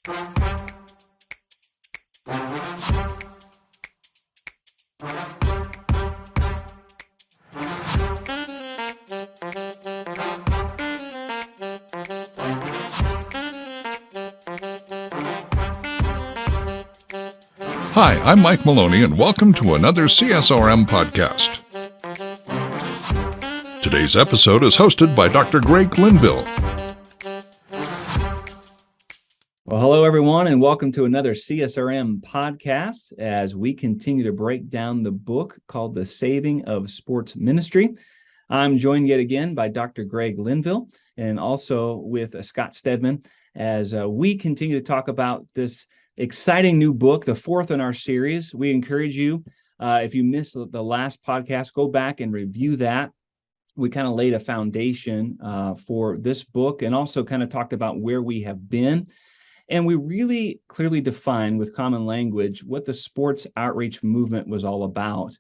Hi, I'm Mike Maloney, and welcome to another CSRM podcast. Today's episode is hosted by Dr. Greg Linville. Well, hello, everyone, and welcome to another CSRM podcast as we continue to break down the book called The Saving of Sports Ministry. I'm joined yet again by Dr. Greg Linville and also with Scott Stedman as we continue to talk about this exciting new book, the fourth in our series. We encourage you, if you missed the last podcast, go back and review that. We kind of laid a foundation for this book and also kind of talked about where we have been. And we really clearly defined with common language what the sports outreach movement was all about.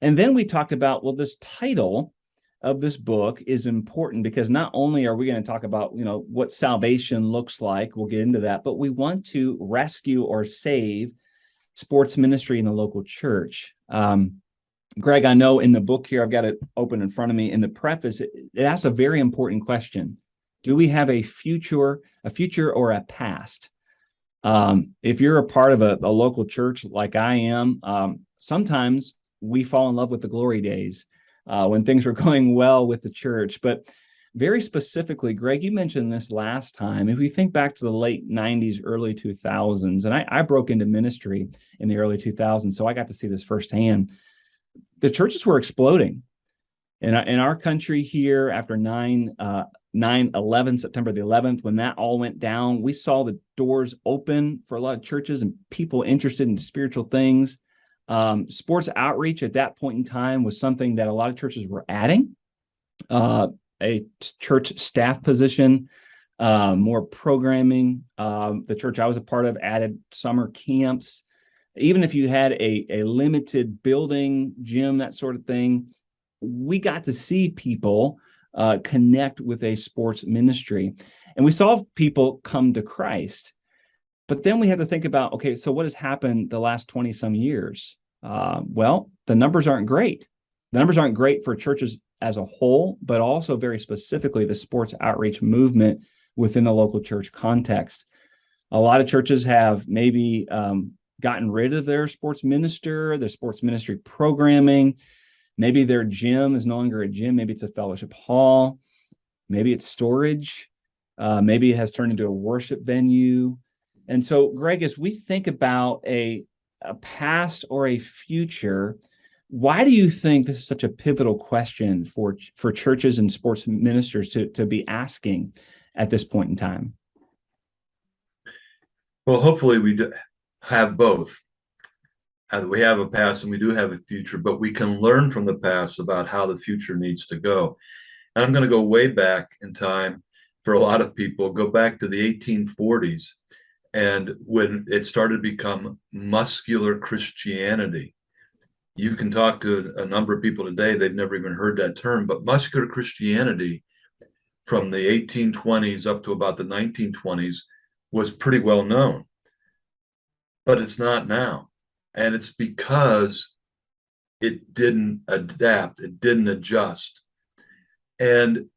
And then we talked about, well, this title of this book is important because not only are we going to talk about, what salvation looks like, we'll get into that, but we want to rescue or save sports ministry in the local church. Greg, I know in the book here, I've got it open in front of me. In the preface, it asks a very important question. Do we have a future or a past? If you're a part of a local church like I am, sometimes we fall in love with the glory days. When things were going well with the church. But very specifically, Greg, you mentioned this last time. If we think back to the late 90s, early 2000s, and I broke into ministry in the early 2000s, so I got to see this firsthand. The churches were exploding. In our country here, after 9/11, September the 11th, when that all went down, we saw the doors open for a lot of churches and people interested in spiritual things. Sports outreach at that point in time was something that a lot of churches were adding, a church staff position, more programming. The church I was a part of added summer camps. Even if you had a limited building, gym, that sort of thing, we got to see people connect with a sports ministry. And we saw people come to Christ. But then we have to think about, okay, so what has happened the last 20-some years? Well, the numbers aren't great. The numbers aren't great for churches as a whole, but also very specifically the sports outreach movement within the local church context. A lot of churches have maybe gotten rid of their sports ministry programming. Maybe their gym is no longer a gym. Maybe it's a fellowship hall. Maybe it's storage. Maybe it has turned into a worship venue. And so, Greg, as we think about a past or a future, why do you think this is such a pivotal question for churches and sports ministers to be asking at this point in time? Well, hopefully we do have both. We have a past and we do have a future, but we can learn from the past about how the future needs to go. And I'm going to go way back in time for a lot of people, go back to the 1840s. And when it started to become muscular Christianity, you can talk to a number of people today, they've never even heard that term, but muscular Christianity from the 1820s up to about the 1920s was pretty well known. But it's not now. And it's because it didn't adapt, it didn't adjust. And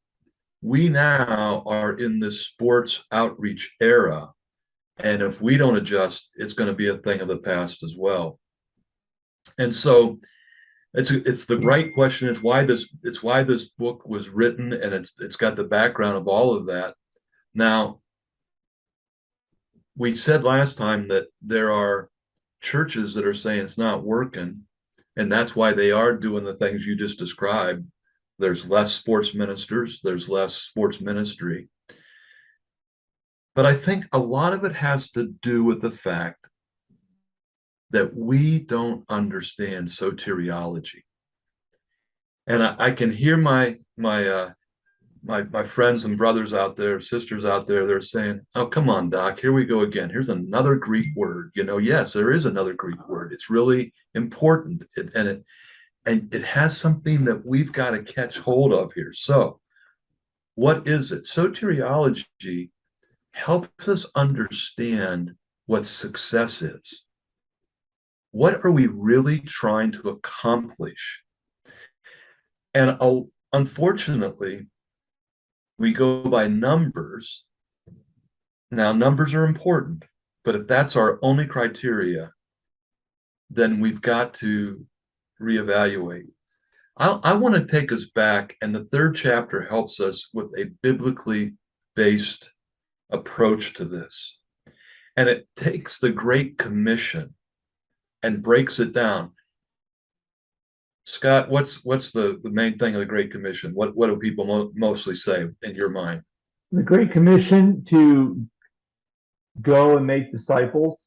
we now are in this sports outreach era. And if we don't adjust, it's going to be a thing of the past as well. And so it's the right question. It's why this book was written, and it's got the background of all of that. Now, we said last time that there are churches that are saying it's not working, and that's why they are doing the things you just described. There's less sports ministers, there's less sports ministry. But I think a lot of it has to do with the fact that we don't understand soteriology. And I can hear my friends and brothers out there, sisters out there, they're saying, oh, come on, Doc, here we go again. Here's another Greek word. Yes, there is another Greek word. It's really important. And it has something that we've got to catch hold of here. So what is it? Soteriology helps us understand what success is. What are we really trying to accomplish? And unfortunately, we go by numbers. Now, numbers are important, but if that's our only criteria, then we've got to reevaluate. I want to take us back, and the third chapter helps us with a biblically based approach to this. And it takes the Great Commission and breaks it down. Scott, what's the main thing of the Great Commission? What do people mostly say in your mind? The Great Commission to go and make disciples.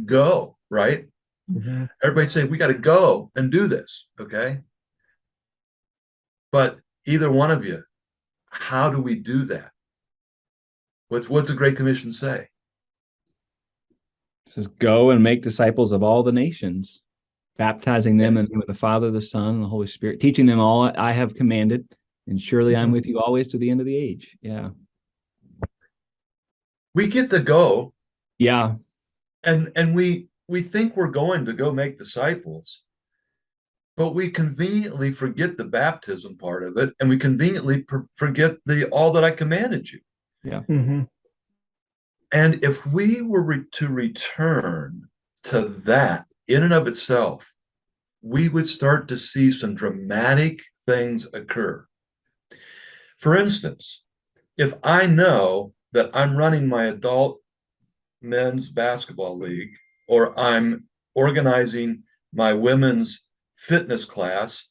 Go, right? Mm-hmm. Everybody say we got to go and do this, okay? But either one of you, how do we do that? What's the Great Commission say? It says, go and make disciples of all the nations, baptizing them in the name of the Father, the Son, and the Holy Spirit, teaching them all I have commanded, and surely I'm with you always to the end of the age. Yeah. We get to go. Yeah. And we think we're going to go make disciples, but we conveniently forget the baptism part of it, and we conveniently forget the all that I commanded you. Yeah. Mm-hmm. And if we were to return to that in and of itself, we would start to see some dramatic things occur. For instance, if I know that I'm running my adult men's basketball league, or I'm organizing my women's fitness class,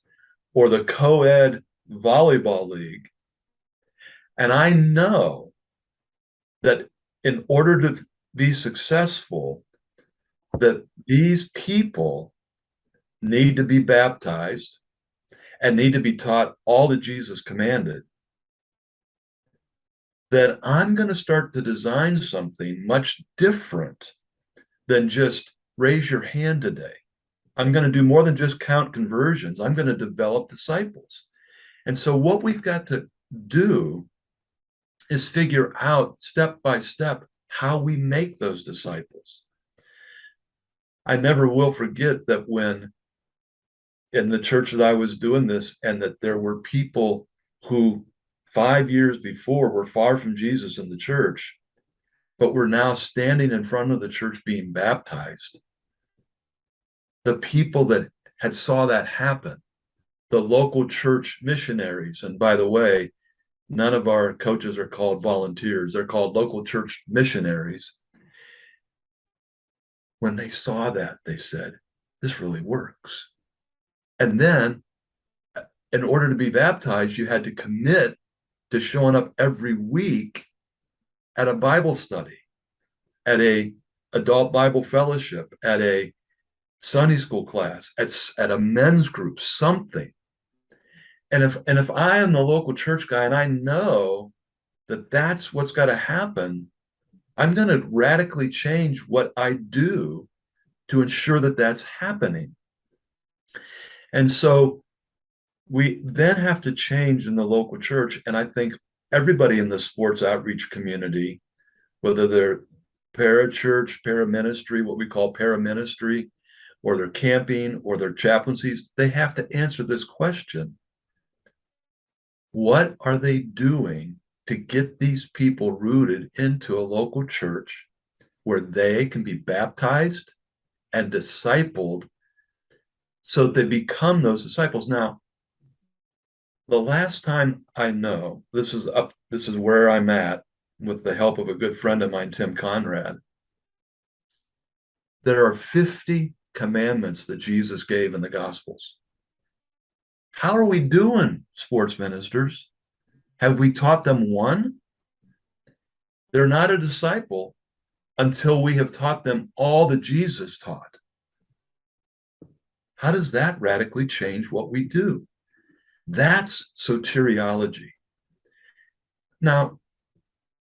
or the co-ed volleyball league, and I know that in order to be successful, that these people need to be baptized and need to be taught all that Jesus commanded, then I'm going to start to design something much different than just raise your hand today. I'm going to do more than just count conversions. I'm going to develop disciples. And so what we've got to do is figure out step by step how we make those disciples. I never will forget that when in the church that I was doing this, and that there were people who 5 years before were far from Jesus in the church, but were now standing in front of the church being baptized. The people that had saw that happen, the local church missionaries, and by the way, none of our coaches are called volunteers, they're called local church missionaries. When they saw that, they said, this really works. And then, in order to be baptized, you had to commit to showing up every week at a Bible study, at a adult Bible fellowship, at a Sunday school class, at a men's group, something. And if I am the local church guy and I know that that's what's got to happen, I'm going to radically change what I do to ensure that that's happening. And so we then have to change in the local church. And I think everybody in the sports outreach community, whether they're parachurch, paraministry, what we call paraministry, or they're camping, or they're chaplaincies, they have to answer this question. What are they doing to get these people rooted into a local church where they can be baptized and discipled so that they become those disciples? Now, the last time I know, this is where I'm at with the help of a good friend of mine, Tim Conrad. There are 50 commandments that Jesus gave in the Gospels. How are we doing, sports ministers? Have we taught them one? They're not a disciple until we have taught them all that Jesus taught. How does that radically change what we do? That's soteriology. Now,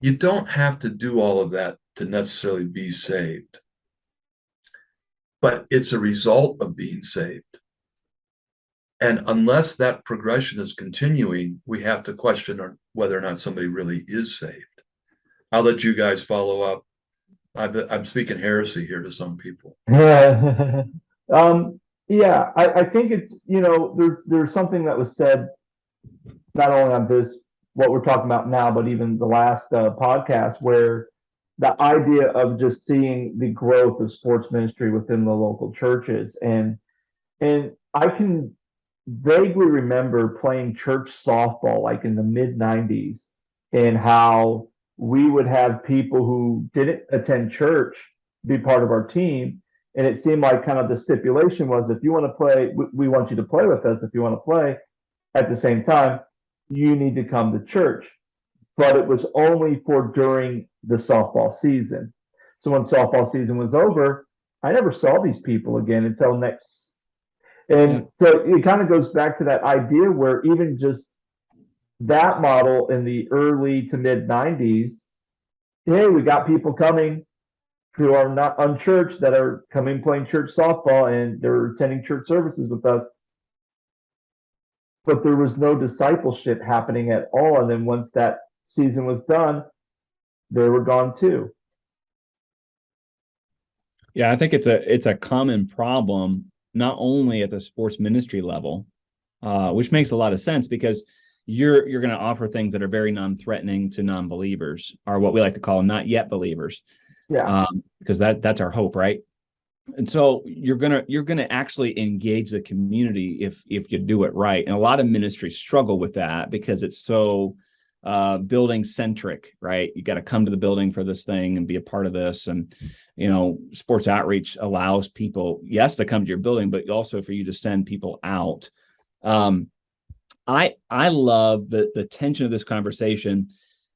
you don't have to do all of that to necessarily be saved, but it's a result of being saved. And unless that progression is continuing, we have to question whether or not somebody really is saved. I'll let you guys follow up. I'm speaking heresy here to some people. Yeah, I think it's, there's something that was said not only on this, what we're talking about now, but even the last podcast, where the idea of just seeing the growth of sports ministry within the local churches. And I can vaguely remember playing church softball like in the mid 90s, and how we would have people who didn't attend church be part of our team. And it seemed like kind of the stipulation was, if you want to play, we want you to play with us. If you want to play, at the same time, you need to come to church. But it was only for during the softball season. So when softball season was over, I never saw these people again until next. And so it kind of goes back to that idea where even just that model in the early to mid 90s, hey, we got people coming who are not unchurched that are coming playing church softball and they're attending church services with us. But there was no discipleship happening at all. And then once that season was done, they were gone too. Yeah, I think it's a common problem, not only at the sports ministry level, which makes a lot of sense, because you're going to offer things that are very non-threatening to non-believers, or what we like to call not yet believers. Yeah. Because that's our hope, right? And so you're gonna actually engage the community if you do it right. And a lot of ministries struggle with that because it's so building centric, right? You got to come to the building for this thing and be a part of this. And sports outreach allows people, yes, to come to your building, but also for you to send people out. I love the tension of this conversation.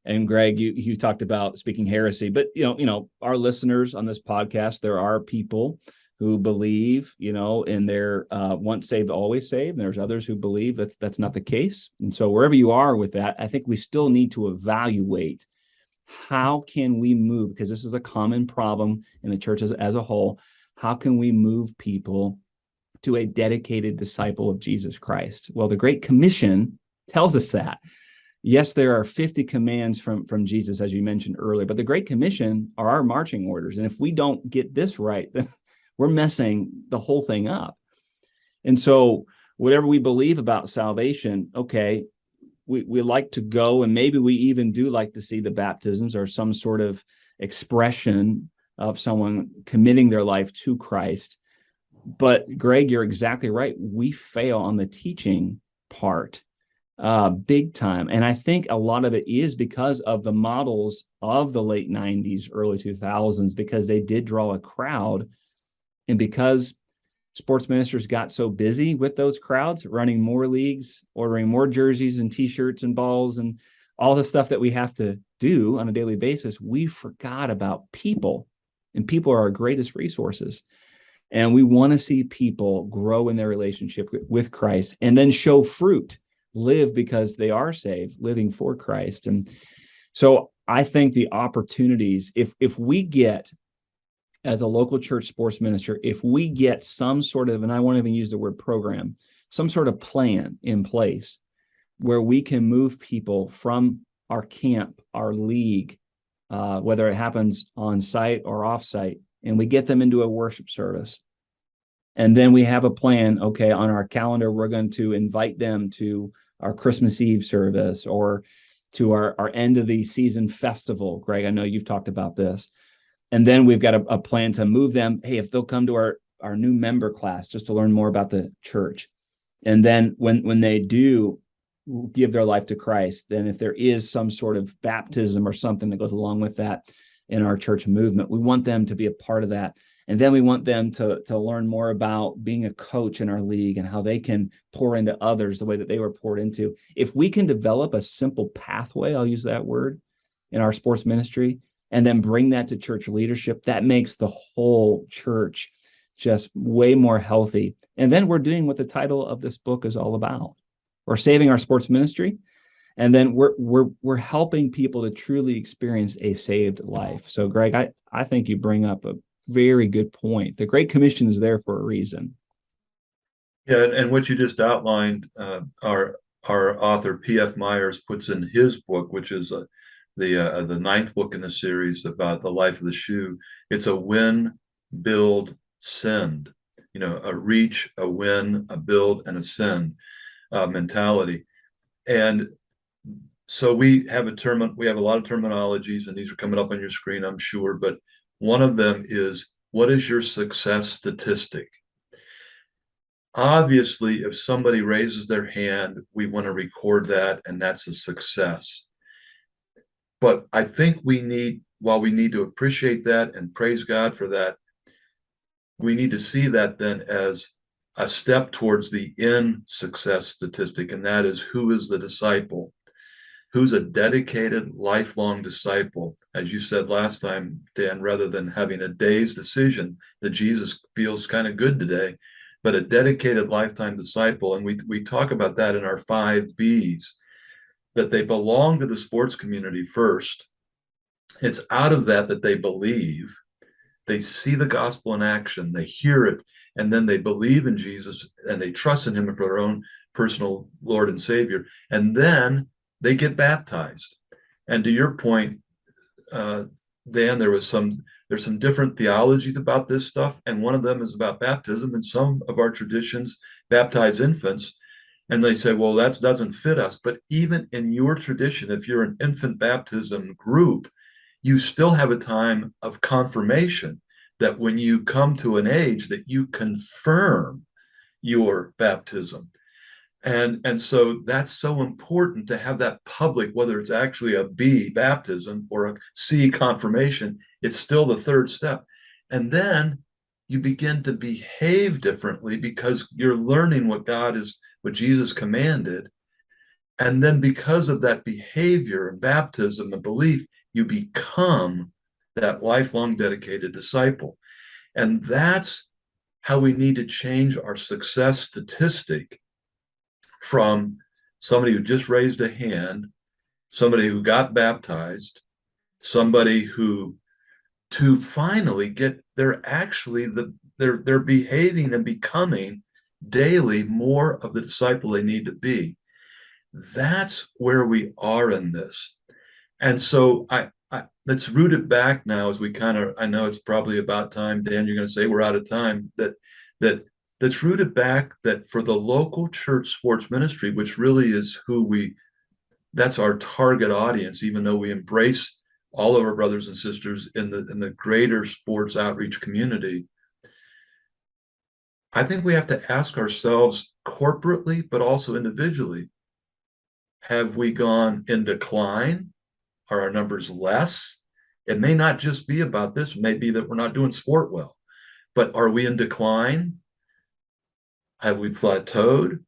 And Greg, you talked about speaking heresy, but our listeners on this podcast, there are people who believe, in their once saved, always saved. And there's others who believe that's not the case. And so wherever you are with that, I think we still need to evaluate how can we move, because this is a common problem in the church as a whole. How can we move people to a dedicated disciple of Jesus Christ? Well, the Great Commission tells us that. Yes, there are 50 commands from Jesus, as you mentioned earlier, but the Great Commission are our marching orders. And if we don't get this right, then we're messing the whole thing up. And so whatever we believe about salvation, okay, we like to go, and maybe we even do like to see the baptisms or some sort of expression of someone committing their life to Christ. But Greg, you're exactly right. We fail on the teaching part. Big time. And I think a lot of it is because of the models of the late 90s, early 2000s, because they did draw a crowd. And because sports ministers got so busy with those crowds, running more leagues, ordering more jerseys and t-shirts and balls and all the stuff that we have to do on a daily basis, we forgot about people. And people are our greatest resources. And we want to see people grow in their relationship with Christ and then show fruit. Live because they are saved, living for Christ. And so I think the opportunities, if we get, as a local church sports minister, if we get some sort of, and I won't even use the word program, some sort of plan in place where we can move people from our camp, our league, whether it happens on site or off site, and we get them into a worship service. And then we have a plan, okay, on our calendar, we're going to invite them to our Christmas Eve service or to our end of the season festival. Greg, I know you've talked about this. And then we've got a plan to move them. Hey, if they'll come to our new member class just to learn more about the church. And then when they do give their life to Christ, then if there is some sort of baptism or something that goes along with that in our church movement, we want them to be a part of that. And then we want them to learn more about being a coach in our league and how they can pour into others the way that they were poured into. If we can develop a simple pathway, I'll use that word, in our sports ministry, and then bring that to church leadership, that makes the whole church just way more healthy. And then we're doing what the title of this book is all about. We're saving our sports ministry, and then we're helping people to truly experience a saved life. So, Greg, I think you bring up a very good point. The Great Commission is there for a reason. Yeah, and what you just outlined, our author P.F. Myers puts in his book, which is the ninth book in the series about the life of the shoe. It's a win, build, send. A reach, a win, a build, and a send mentality. And so we have a lot of terminologies, and these are coming up on your screen, I'm sure. But one of them is, what is your success statistic? Obviously, if somebody raises their hand, we want to record that, and that's a success. But I think while we need to appreciate that and praise God for that, we need to see that then as a step towards the end success statistic, and that is, who is the disciple? Who's a dedicated, lifelong disciple? As you said last time, Dan, rather than having a day's decision that Jesus feels kind of good today, but a dedicated lifetime disciple. And we talk about that in our 5 Bs, that they belong to the sports community first. It's out of that they believe. They see the gospel in action, they hear it, and then they believe in Jesus and they trust in him for their own personal Lord and Savior. And then they get baptized. And to your point, Dan, there's some different theologies about this stuff, and one of them is about baptism. And some of our traditions baptize infants, and they say, well, that doesn't fit us. But even in your tradition, if you're an infant baptism group, you still have a time of confirmation, that when you come to an age that you confirm your baptism. And so that's so important to have that public, whether it's actually a B, baptism, or a C, confirmation, it's still the third step. And then you begin to behave differently because you're learning what Jesus commanded. And then because of that behavior and baptism and belief, you become that lifelong dedicated disciple. And that's how we need to change our success statistic from somebody who just raised a hand, somebody who got baptized, somebody who, to finally get, they're behaving and becoming daily more of the disciple they need to be. That's where we are in this. And so let's root it back now, as we I know it's probably about time, Dan, you're going to say we're out of time, that's rooted back, that for the local church sports ministry, which really is that's our target audience, even though we embrace all of our brothers and sisters in the greater sports outreach community. I think we have to ask ourselves corporately, but also individually, have we gone in decline? Are our numbers less? It may not just be about this, it may be that we're not doing sport well, but are we in decline? Have we plateaued?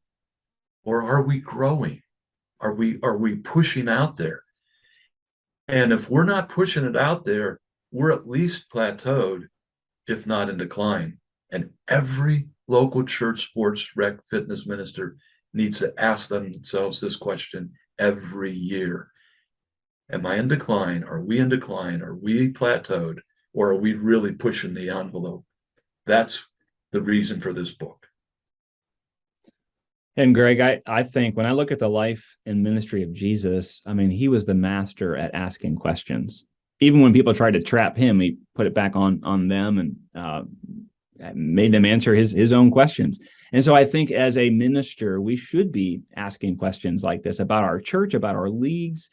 Or are we growing? Are we pushing out there? And if we're not pushing it out there, we're at least plateaued, if not in decline. And every local church sports rec fitness minister needs to ask themselves this question every year. Am I in decline? Are we in decline? Are we plateaued? Or are we really pushing the envelope? That's the reason for this book. And Greg, I think when I look at the life and ministry of Jesus, I mean, he was the master at asking questions. Even when people tried to trap him, he put it back on them and made them answer his own questions. And so I think as a minister, we should be asking questions like this about our church, about our leagues,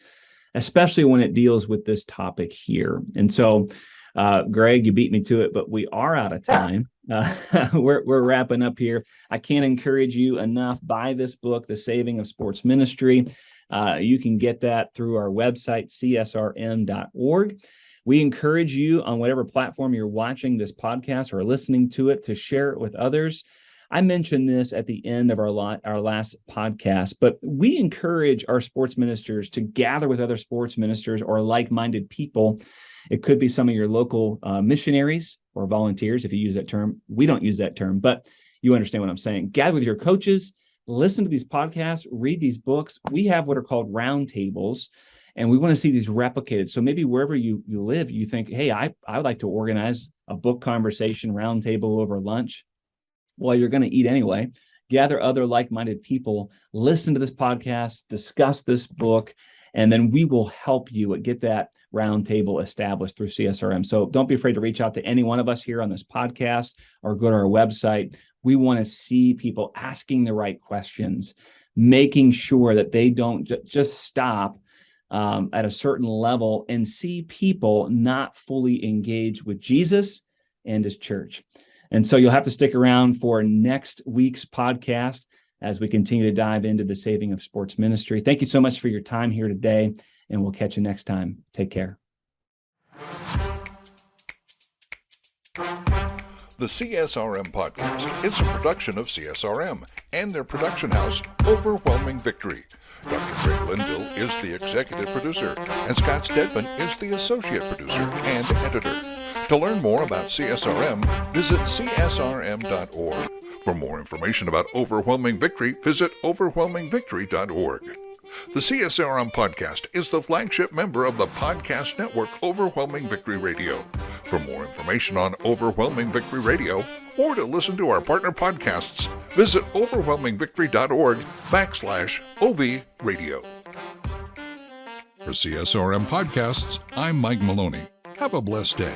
especially when it deals with this topic here. And so, Greg, you beat me to it, but we are out of time. We're wrapping up here. I can't encourage you enough. Buy this book, The Saving of Sports Ministry. You can get that through our website, csrm.org. We encourage you on whatever platform you're watching this podcast or listening to it to share it with others. I mentioned this at the end of our last podcast, but we encourage our sports ministers to gather with other sports ministers or like-minded people. It could be some of your local missionaries or volunteers, if you use that term. We don't use that term, but you understand what I'm saying. Gather with your coaches, listen to these podcasts, read these books. We have what are called roundtables, and we want to see these replicated. So maybe wherever you live, you think, hey, I would like to organize a book conversation roundtable over lunch. Well, you're going to eat anyway. Gather other like-minded people, listen to this podcast, discuss this book, And then we will help you get that roundtable established through CSRM. So don't be afraid to reach out to any one of us here on this podcast or go to our website. We want to see people asking the right questions, making sure that they don't just stop at a certain level and see people not fully engaged with Jesus and his church. And so you'll have to stick around for next week's podcast as we continue to dive into the saving of sports ministry. Thank you so much for your time here today, and we'll catch you next time. Take care. The CSRM podcast is a production of CSRM and their production house, Overwhelming Victory. Dr. Greg Linville is the executive producer, and Scott Stedman is the associate producer and editor. To learn more about CSRM, visit csrm.org. For more information about Overwhelming Victory, visit overwhelmingvictory.org. The CSRM podcast is the flagship member of the podcast network Overwhelming Victory Radio. For more information on Overwhelming Victory Radio, or to listen to our partner podcasts, visit overwhelmingvictory.org/OV Radio. For CSRM Podcasts, I'm Mike Maloney. Have a blessed day.